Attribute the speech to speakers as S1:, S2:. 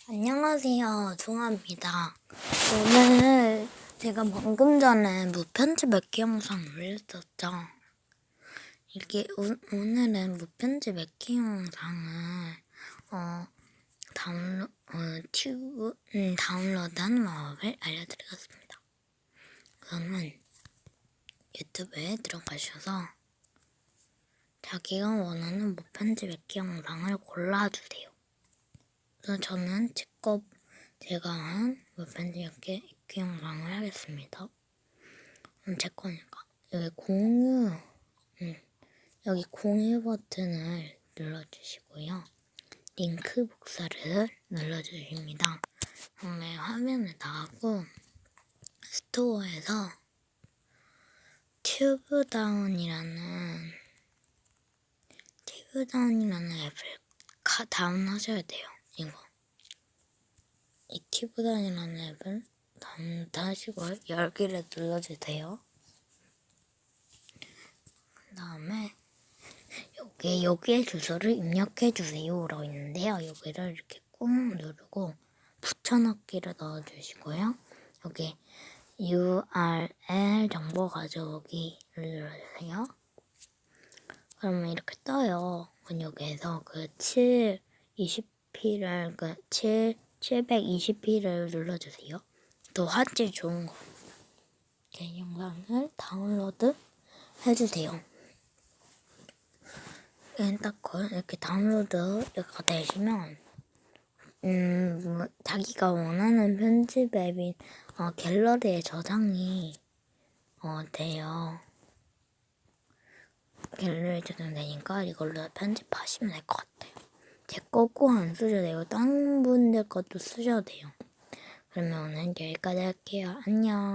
S1: 안녕하세요, 종아입니다. 오늘 제가 방금 전에 무편집 맺기 영상 올렸었죠. 오늘은 무편집 맺기 영상을 다운로드하는 방법을 알려드리겠습니다. 우선은 유튜브에 들어가셔서 자기가 원하는 무편집 맺기 영상을 골라주세요. 그래서 저는 제가 한 무편집 맺기 영상을 하겠습니다. 제 거니까 여기 공유 버튼을 눌러주시고요. 링크 복사를 눌러주십니다. 그다음에 화면에 나가고 스토어에서 튜브다운이라는 앱을 다운하셔야 돼요. 이 튜브다운이라는 앱을 다운하시고 열기를 눌러주세요. 그 다음에 여기에 주소를 입력해주세요 라고 있는데요. 여기를 이렇게 꾹 누르고 붙여넣기를 넣어주시고요. 여기 URL 정보 가져오기를 눌러주세요. 그러면 이렇게 떠요. 여기에서 720p를 눌러주세요. 또 화질 좋은 거. 이렇게 영상을 다운로드 해주세요. 딱 이렇게 다운로드가 되시면 자기가 원하는 편집 앱인 갤러리에 저장이 돼요. 갤러리에 저장되니까 이걸로 편집하시면 될 것 같아요. 제 거 꼭 안 쓰셔도 되고 다른 분들 것도 쓰셔도 돼요. 그러면 오늘 여기까지 할게요. 안녕.